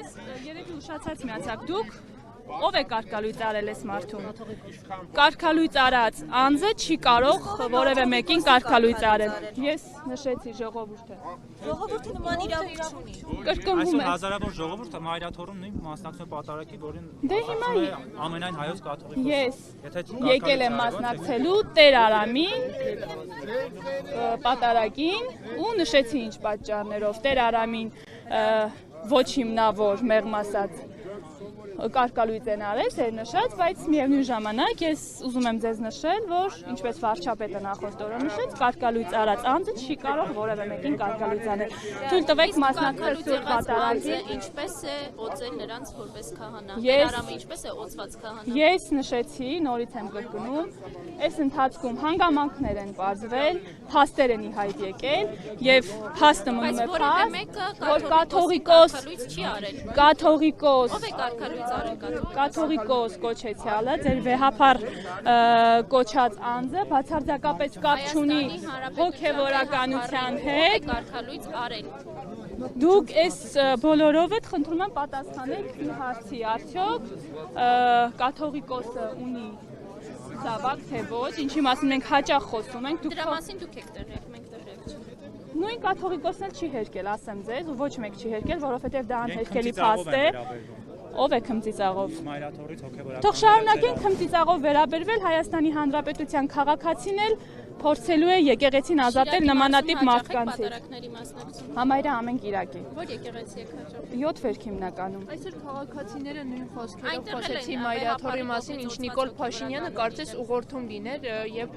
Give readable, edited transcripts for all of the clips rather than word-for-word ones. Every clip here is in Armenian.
Ես երևի ուշացած միացաք դուք ով է կարգալույծ արել այս մարդուն։ Կարգալույծ արած անձը չի կարող որևէ մեկին կարգալույծ արել։ Ես նշեցի ժողովուրդը։ Ժողովուրդը նման իրավունք չունի։ Կրկնվում է։ Հազարավոր ժողովուրդը մայրաթորում նույն մասնակցում է պատարագի, որին Դե հիմա ամենայն հայոց կաթողիկոս։ ես եկել եմ մասնակցելու Տեր Արամին պատարագին ու նշեցի ինչ պատճառներով Տեր Արամին ոչ հիմնավոր մեղմ ասած կարգալույծ են արել, էր նշած, բայց միևնույն ժամանակ ես ուզում եմ ձեզ նշել, որ ինչպես վարչապետը նախորդ օրը նշեց, կարգալույծ արած անձը չի կարող որևէ մեկին կարգալույծ անել։ Թույլ տվեք մասնակցել Սուրբ Պատարագի, ինչպես է օծել նրանց որպես քահանա։ Ես- Արամը ինչպես է օծված քահանա։ Ես նշեցի, նորից եմ կրկնում, այս ընթացքում հանգամանքներ են պարզվել, փաստեր են ի հայտ եկել եւ փաստը մնում է որևէ փաստ, մեկը որ կաթողիկոս կարգալույծ չի արել։ կաթողիկոս Ով է կարգալույծ արել կաթողիկոս։ Կաթողիկոս կոչեցյալը, ձեր վեհափառ կոչած անձը բացարձակապես կապ չունի հոգևորականության հետ։ Կարգալույծ արել։ Դուք այս բոլորով եք խնդրում եմ պատասխանեք մի հարցի, արդյոք կաթողիկոսը ունի զավակ թե ոչ, ինչի մասին մենք հաճախ խոսում ենք, Դրա մասին դուք եք տեղյակ, մենք տեղյակ չենք։ նույն կաթողիկոսն էլ չի հերկել, ասեմ ձեզ, ու ոչ մեկ չի հերկել, որովհետև դա անհերկելի փաստ է։ Ով է քմծիծաղով։ Մայրաթորից հոգևորական։ Թող շարունակենք քմծիծաղով վերաբերվել Հայաստանի Հանրապետության քաղաքացին էլ փորձելու է եկեղեցին ազատել նմանատիպ մարդկանցից։ Պատարագների մասնակցում։ Համարյա ամեն կիրակի։ Որ եկեղեցի եք հաճախ։ 7 վերք հիմնականում։ Այսօր քաղաքացիները նույն խոսքերով Այնտեղ էլ խոսեցին են, Մայրաթորի վեհապարի մասին, ինչ կողմից Նիկոլ օծված Փաշինյանը կարծես ուղղորդում լիներ եւ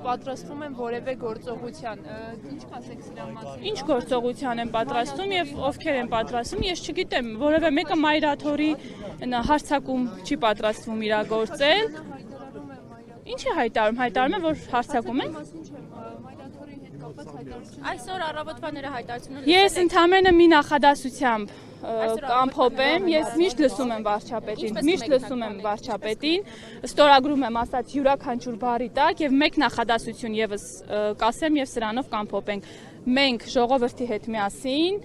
պատրաստվում են որևէ գործողության։ Ինչ կասեք սրա մասին։ Ինչ գործողության են պատրաստում եւ ովքեր են պատրաստում, ես չգիտեմ, որևէ մեկը Մայրաթորի հարցակում չի պատրաստվում իրագործել։ Ինչ է հայտարարում է, որ հարցակում են։ Մայրաթորի հետ կապված հայտարարություն։ Այսօր առավոտվաները հայտարարությունը Ես ընդամենը մի նախադասությամբ կամփոփեմ, ես միշտ լսում եմ վարչապետին, միշտ լսում եմ վարչապետին, ստորագրում եմ ասած յուրաքանչյուր բառի տակ եւ մեկ նախադասություն եւս կասեմ եւ սրանով կամփոփենք։ Մենք ժողովրդի հետ միասին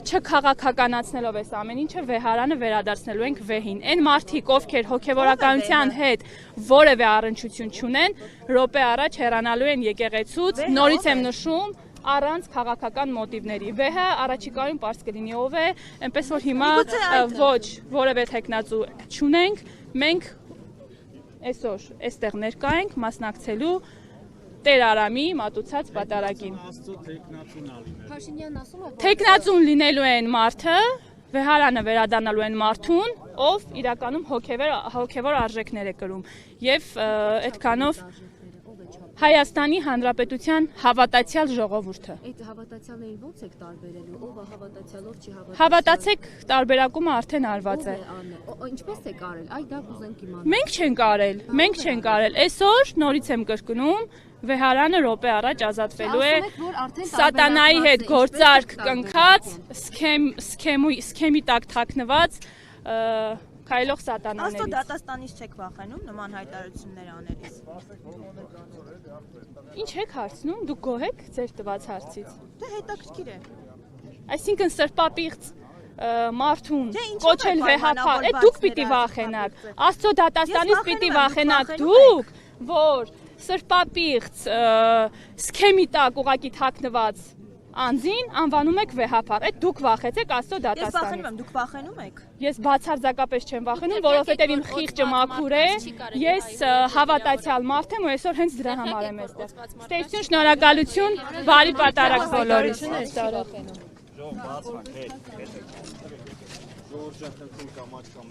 չքաղաքականացնելով այս ամեն ինչը վեհարանը վերադարձնելու ենք վեհին։ Այն մարդիկ, ովքեր հոգևորականության հետ որևէ առնչություն չունեն, րոպե առաջ հեռանալու են եկեղեցուց, նորից եմ նշում, առանց քաղաքական մոտիվների։ Վեհը առաջիկայում պարզ կլինի ով է, այնպես որ հիմա ոչ որևէ տեխնացու չունենք, մենք այսօր այստեղ ներկա ենք մասնակցելու Տեր Արամի մատուցած պատարագին։ Փաշինյանն ասում է, որ Տեխնացուն լինելու են մարդը, վեհարանը վերադառնալու են մարդուն, ով իրականում հոգևոր արժեքներ է կրում։ Եվ այդքանով Հայաստանի Հանրապետության հավատացյալ ժողովուրդը։ Այդ հավատացյալներին ո՞նց եք տարբերելու, ով է հավատացյալ, ով չի հավատացյալ։ Հավատացեք, տարբերակումը արդեն արված է։ Ինչպես եք արել։ Այ դա կուզենք իմանալ։ Մենք չենք արել։ Այսօր նորից եմ կրկնում, վեհարանը րոպե առաջ ազատվելու է սատանայի հետ գործարք կնքած, սքեմի տակ թաքնված քայլող Աստծո սատանաներից։ դատաստանից չեք վախենում նման հայտարարություններ անելիս։ Ինչ եք հարցնում, դուք գոհ եք ձեր տված հարցից։ Դե հետաքրքիր է։ Այսինքն սրբապիղծ մարդուն Դե ինչու կոչել եք վեհապար, պայմանավոր դուք պիտի բացներ վախենաք։ ասել։ Աստծո դատաստանից Ես պիտի վախենում եմ, վախենաք դուք դուք, որ սրբապիղծ սքեմի տակ ուղակի թաքնված անձին անվանում եք վեհապար։ Այդ դուք վախեցեք Աստծո Ես վախենում դատաստանից։ եմ, դուք վախենում եք։ Ես բացարձակապես չեմ վախենում, որովհետև իմ խիղճը մաքուր է։ Ես հավատացյալ մարդ եմ ու այսօր հենց դրա համար եմ այստեղ։ Ստեյցություն, շնորհակալություն, բարի պատարագ բոլորիս։ Ժողով բացվեք, հետ։ Ժողովրդի խնդրում կամաչ կամ